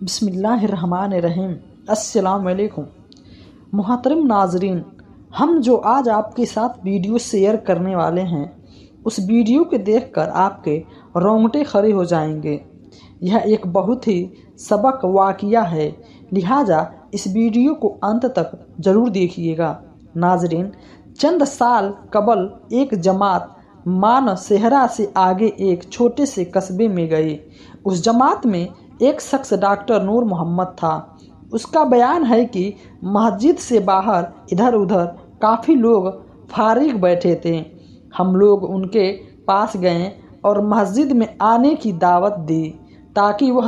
بسم اللہ الرحمن الرحیم۔ السلام علیکم محترم ناظرین، ہم جو آج آپ کے ساتھ ویڈیو شیئر کرنے والے ہیں اس ویڈیو کو دیکھ کر آپ کے رونگٹے کھڑے ہو جائیں گے۔ یہ ایک بہت ہی سبق واقعہ ہے، لہٰذا اس ویڈیو کو انت تک ضرور دیکھیے گا۔ ناظرین، چند سال قبل ایک جماعت مان صحرا سے آگے ایک چھوٹے سے قصبے میں گئی۔ اس جماعت میں ایک شخص ڈاکٹر نور محمد تھا۔ اس کا بیان ہے کہ مسجد سے باہر ادھر ادھر کافی لوگ فارغ بیٹھے تھے۔ ہم لوگ ان کے پاس گئے اور مسجد میں آنے کی دعوت دی تاکہ وہ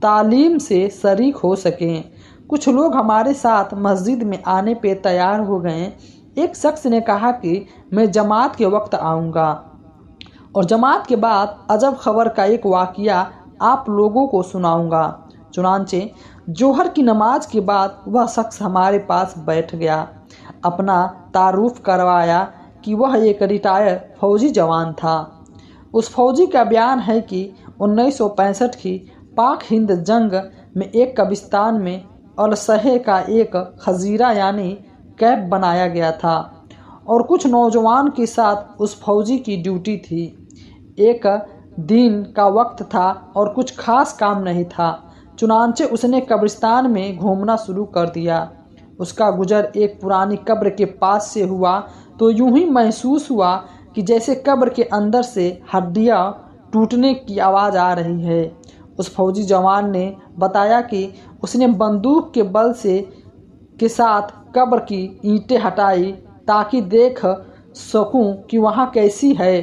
تعلیم سے شریک ہو سکیں۔ کچھ لوگ ہمارے ساتھ مسجد میں آنے پہ تیار ہو گئے۔ ایک شخص نے کہا کہ میں جماعت کے وقت آؤں گا، اور جماعت کے بعد عجب خبر کا ایک واقعہ آپ لوگوں کو سناؤں گا۔ چنانچہ ظہر کی نماز کے بعد وہ شخص ہمارے پاس بیٹھ گیا، اپنا تعارف کروایا کہ وہ ایک ریٹائر فوجی جوان تھا۔ اس فوجی کا بیان ہے کہ 1965 کی پاک ہند جنگ میں ایک قبرستان میں الصحے کا ایک خزیرہ یعنی کیمپ بنایا گیا تھا، اور کچھ نوجوان کے ساتھ اس فوجی کی ڈیوٹی تھی۔ ایک دن کا وقت تھا اور کچھ خاص کام نہیں تھا، چنانچہ اس نے قبرستان میں گھومنا شروع کر دیا۔ اس کا گزر ایک پرانی قبر کے پاس سے ہوا تو یوں ہی محسوس ہوا کہ جیسے قبر کے اندر سے ہڈیاں ٹوٹنے کی آواز آ رہی ہے۔ اس فوجی جوان نے بتایا کہ اس نے بندوق کے بل کے ساتھ قبر کی اینٹیں ہٹائی تاکہ دیکھ سکوں کہ وہاں کیسی ہے۔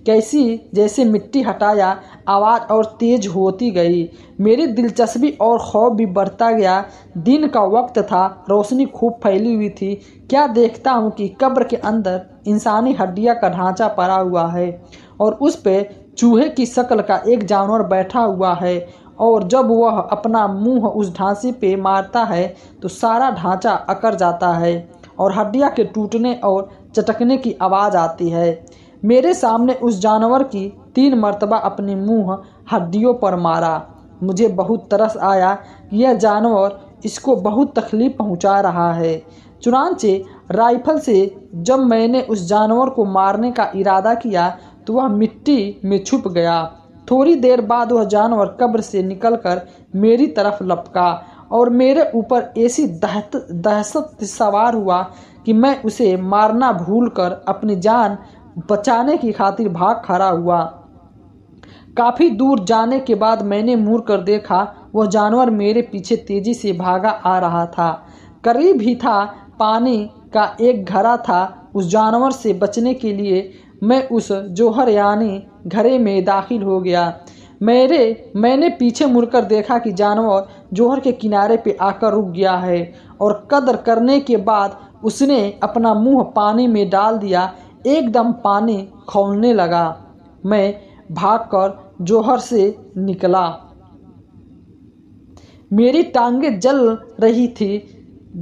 جیسے مٹی ہٹایا آواز اور تیز ہوتی گئی۔ میری دلچسپی اور خوف بھی بڑھتا گیا۔ دن کا وقت تھا، روشنی خوب پھیلی ہوئی تھی۔ کیا دیکھتا ہوں کہ قبر کے اندر انسانی ہڈیاں کا ڈھانچہ پڑا ہوا ہے اور اس پہ چوہے کی شکل کا ایک جانور بیٹھا ہوا ہے، اور جب وہ اپنا منہ اس ڈھانچے پہ مارتا ہے تو سارا ڈھانچہ اکڑ جاتا ہے اور ہڈیاں کے ٹوٹنے اور چٹکنے کی آواز آتی ہے۔ میرے سامنے اس جانور کی 3 مرتبہ اپنے منہ ہڈیوں پر مارا۔ مجھے بہت ترس آیا کہ یہ جانور اس کو بہت تکلیف پہنچا رہا ہے۔ چنانچہ رائفل سے جب میں نے اس جانور کو مارنے کا ارادہ کیا تو وہ مٹی میں چھپ گیا۔ تھوڑی دیر بعد وہ جانور قبر سے نکل کر میری طرف لپکا اور میرے اوپر ایسی دہشت سوار ہوا کہ میں اسے مارنا بھول کر اپنی جان بچانے کی خاطر بھاگ کھڑا ہوا۔ کافی دور جانے کے بعد میں نے مڑ کر دیکھا، وہ جانور میرے پیچھے تیزی سے بھاگا آ رہا تھا۔ قریب ہی تھا، پانی کا ایک گھڑا تھا۔ اس جانور سے بچنے کے لیے میں اس جوہر یعنی گھڑے میں داخل ہو گیا۔ میں نے پیچھے مڑ کر دیکھا کہ جانور جوہر کے کنارے پہ آ کر رک گیا ہے، اور قدر کرنے کے بعد اس نے اپنا منہ پانی میں ڈال دیا۔ ایک دم پانی کھولنے لگا۔ میں بھاگ کر جوہر سے نکلا۔ میری ٹانگیں جل رہی تھیں،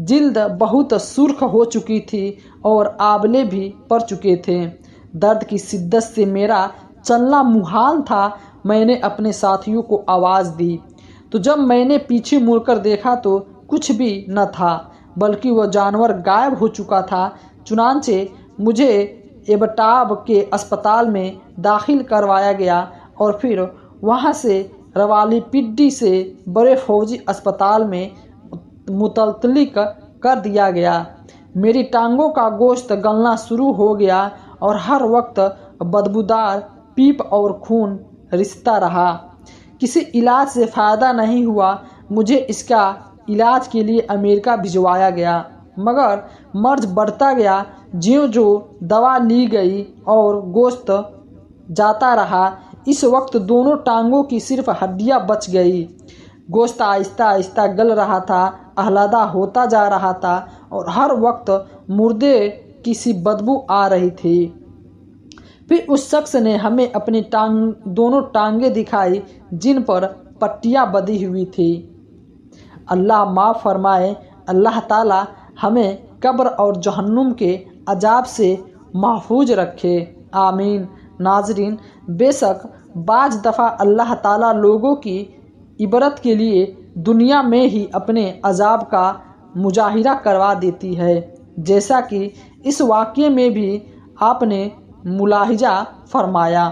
جلد بہت سرخ ہو چکی تھی اور آبلے بھی پڑ چکے تھے۔ درد کی شدت سے میرا چلنا محال تھا۔ میں نے اپنے ساتھیوں کو آواز دی تو جب میں نے پیچھے مڑ کر دیکھا تو کچھ بھی نہ تھا، بلکہ وہ جانور غائب ہو چکا تھا۔ چنانچہ مجھے ایبٹاب کے اسپتال میں داخل کروایا گیا اور پھر وہاں سے راولپنڈی سے بڑے فوجی اسپتال میں منتقل کر دیا گیا۔ میری ٹانگوں کا گوشت گلنا شروع ہو گیا اور ہر وقت بدبودار پیپ اور خون رستا رہا۔ کسی علاج سے فائدہ نہیں ہوا۔ مجھے اس کا علاج کے لیے امریکہ بھجوایا گیا، مگر مرض بڑھتا گیا۔ جیوں دوا لی گئی اور گوشت جاتا رہا، اس وقت دونوں ٹانگوں کی صرف ہڈیاں بچ گئی۔ گوشت آہستہ آہستہ گل رہا تھا، علیحدہ ہوتا جا رہا تھا اور ہر وقت مردے کی سی بدبو آ رہی تھی۔ پھر اس شخص نے ہمیں اپنی دونوں ٹانگیں دکھائی جن پر پٹیاں بندھی ہوئی تھیں۔ اللہ معاف فرمائے، اللہ تعالیٰ ہمیں قبر اور جہنم کے عذاب سے محفوظ رکھے، آمین۔ ناظرین، بے شک بعض دفعہ اللہ تعالیٰ لوگوں کی عبرت کے لیے دنیا میں ہی اپنے عذاب کا مظاہرہ کروا دیتی ہے، جیسا کہ اس واقعے میں بھی آپ نے ملاحظہ فرمایا۔